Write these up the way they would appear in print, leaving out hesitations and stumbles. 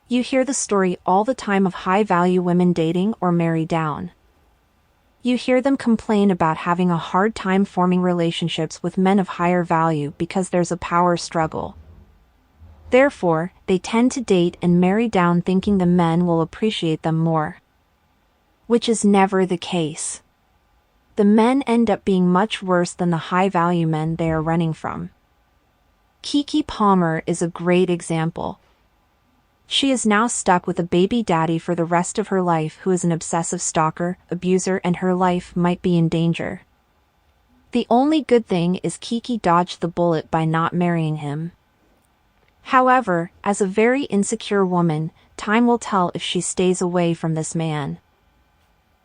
You hear the story all the time of high-value women dating or marry down. You hear them complain about having a hard time forming relationships with men of higher value because there's a power struggle. Therefore, they tend to date and marry down thinking the men will appreciate them more. Which is never the case. The men end up being much worse than the high-value men they are running from. Keke Palmer is a great example. She is now stuck with a baby daddy for the rest of her life who is an obsessive stalker, abuser, and her life might be in danger. The only good thing is Keke dodged the bullet by not marrying him. However, as a very insecure woman, time will tell if she stays away from this man.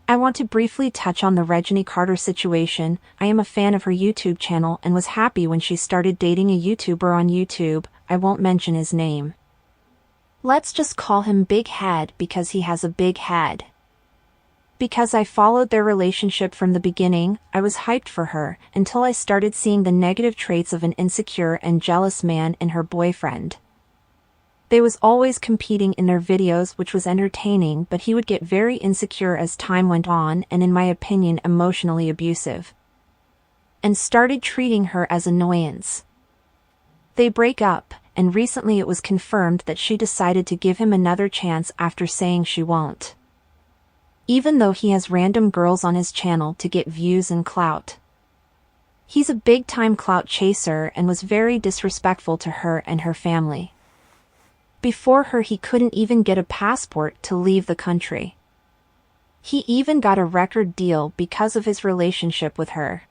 I want to briefly touch on the Reginae Carter situation. I am a fan of her YouTube channel and was happy when she started dating a YouTuber on YouTube. I won't mention his name. Let's just call him Big Head because he has a big head. Because I followed their relationship from the beginning, I was hyped for her until I started seeing the negative traits of an insecure and jealous man in her boyfriend. They was always competing in their videos, which was entertaining, but he would get very insecure as time went on and, in my opinion, emotionally abusive. And started treating her as annoyance. They break up, and recently it was confirmed that she decided to give him another chance after saying she won't. Even though he has random girls on his channel to get views and clout. He's a big-time clout chaser and was very disrespectful to her and her family. Before her, he couldn't even get a passport to leave the country. He even got a record deal because of his relationship with her.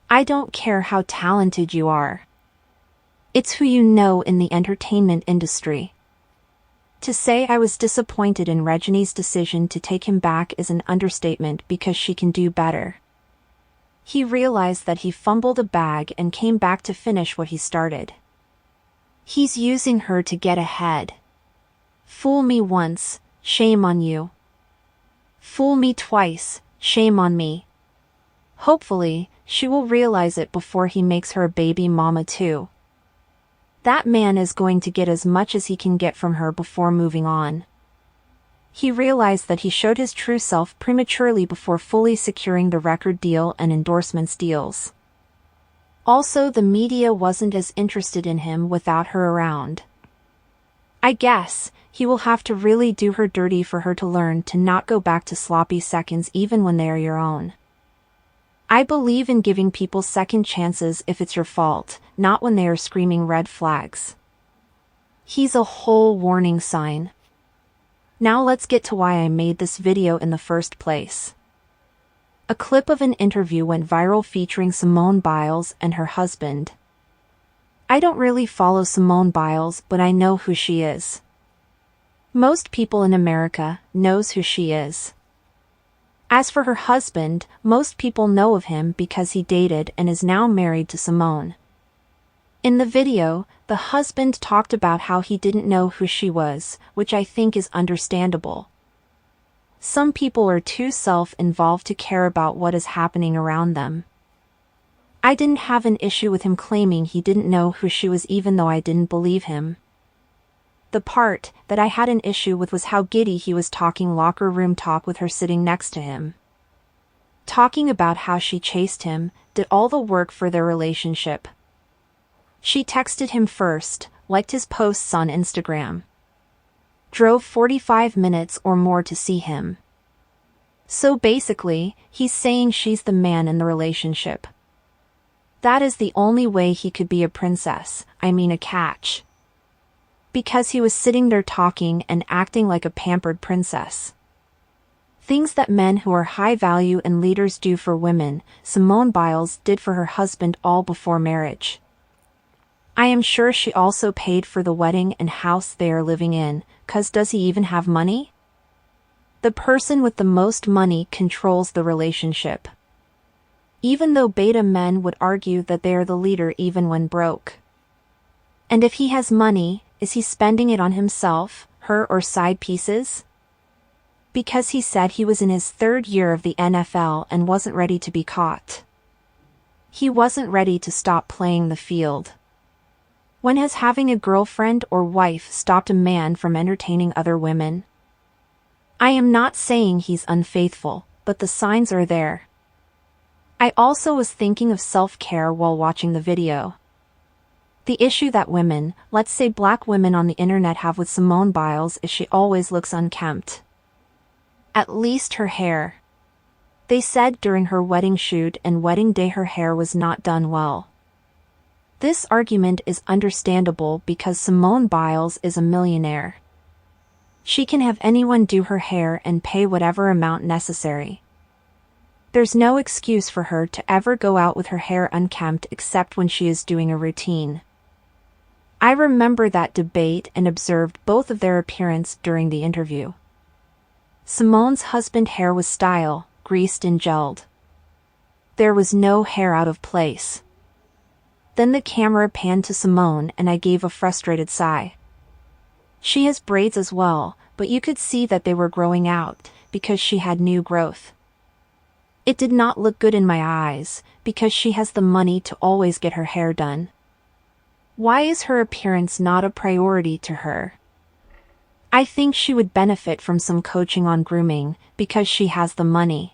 I don't care how talented you are. It's who you know in the entertainment industry. To say I was disappointed in Reginae's decision to take him back is an understatement because she can do better. He realized that he fumbled a bag and came back to finish what he started. He's using her to get ahead. Fool me once, shame on you. Fool me twice, shame on me. Hopefully, she will realize it before he makes her a baby mama too. That man is going to get as much as he can get from her before moving on. He realized that he showed his true self prematurely before fully securing the record deal and endorsements deals. Also, the media wasn't as interested in him without her around. I guess he will have to really do her dirty for her to learn to not go back to sloppy seconds even when they are your own. I believe in giving people second chances if it's your fault, not when they are screaming red flags. He's a whole warning sign. Now let's get to why I made this video in the first place. A clip of an interview went viral featuring Simone Biles and her husband. I don't really follow Simone Biles, but I know who she is. Most people in America knows who she is. As for her husband, most people know of him because he dated and is now married to Simone. In the video, the husband talked about how he didn't know who she was, which I think is understandable. Some people are too self-involved to care about what is happening around them. I didn't have an issue with him claiming he didn't know who she was even though I didn't believe him. The part that I had an issue with was how giddy he was talking locker room talk with her sitting next to him. Talking about how she chased him, did all the work for their relationship. She texted him first, liked his posts on Instagram. Drove 45 minutes or more to see him. So basically, he's saying she's the man in the relationship. That is the only way he could be a princess, a catch. Because he was sitting there talking and acting like a pampered princess. Things that men who are high value and leaders do for women, Simone Biles did for her husband all before marriage. I am sure she also paid for the wedding and house they are living in, 'cause does he even have money? The person with the most money controls the relationship. Even though beta men would argue that they are the leader even when broke. And if he has money, is he spending it on himself, her, or side pieces? Because he said he was in his third year of the NFL and wasn't ready to be caught. He wasn't ready to stop playing the field. When has having a girlfriend or wife stopped a man from entertaining other women? I am not saying he's unfaithful, but the signs are there. I also was thinking of self-care while watching the video. The issue that women, let's say black women on the internet, have with Simone Biles is she always looks unkempt. At least her hair. They said during her wedding shoot and wedding day her hair was not done well. This argument is understandable because Simone Biles is a millionaire. She can have anyone do her hair and pay whatever amount necessary. There's no excuse for her to ever go out with her hair unkempt except when she is doing a routine. I remember that debate and observed both of their appearance during the interview. Simone's husband's hair was style, greased and gelled. There was no hair out of place. Then the camera panned to Simone and I gave a frustrated sigh. She has braids as well, but you could see that they were growing out, because she had new growth. It did not look good in my eyes, because she has the money to always get her hair done. Why is her appearance not a priority to her? I think she would benefit from some coaching on grooming, because she has the money.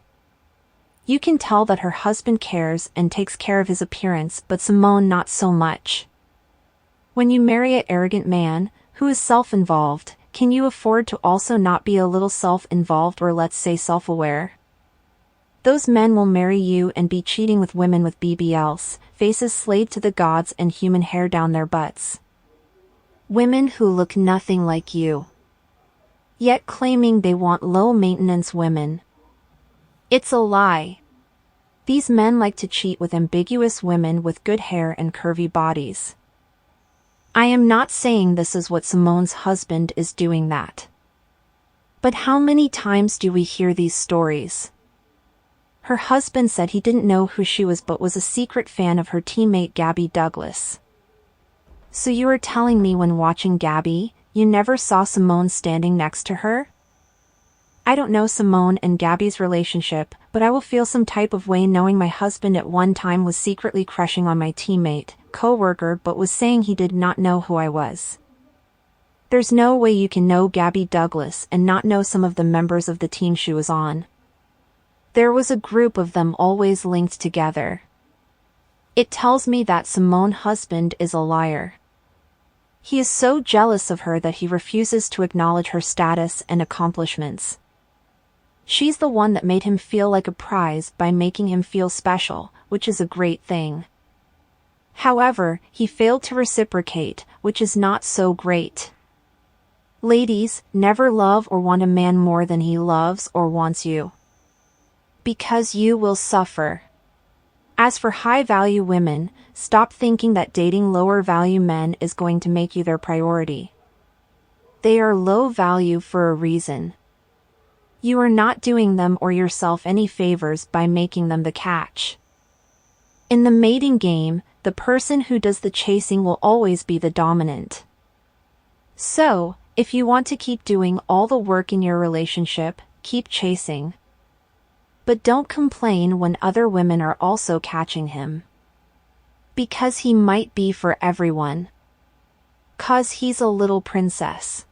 You can tell that her husband cares and takes care of his appearance, but Simone not so much. When you marry an arrogant man, who is self-involved, can you afford to also not be a little self-involved, or let's say self-aware? Those men will marry you and be cheating with women with BBLs, faces slayed to the gods and human hair down their butts. Women who look nothing like you, yet claiming they want low-maintenance women. It's a lie. These men like to cheat with ambiguous women with good hair and curvy bodies. I am not saying this is what Simone's husband is doing that. But how many times do we hear these stories? Her husband said he didn't know who she was but was a secret fan of her teammate Gabby Douglas. So you are telling me when watching Gabby, you never saw Simone standing next to her? I don't know Simone and Gabby's relationship, but I will feel some type of way knowing my husband at one time was secretly crushing on my teammate, co-worker, but was saying he did not know who I was. There's no way you can know Gabby Douglas and not know some of the members of the team she was on. There was a group of them always linked together. It tells me that Simone's husband is a liar. He is so jealous of her that he refuses to acknowledge her status and accomplishments. She's the one that made him feel like a prize by making him feel special, which is a great thing. However, he failed to reciprocate, which is not so great. Ladies, never love or want a man more than he loves or wants you. Because you will suffer. As for high-value women, stop thinking that dating lower-value men is going to make you their priority. They are low value for a reason. You are not doing them or yourself any favors by making them the catch. In the mating game, the person who does the chasing will always be the dominant. So, if you want to keep doing all the work in your relationship, keep chasing. But don't complain when other women are also catching him. Because he might be for everyone. 'Cause he's a little princess.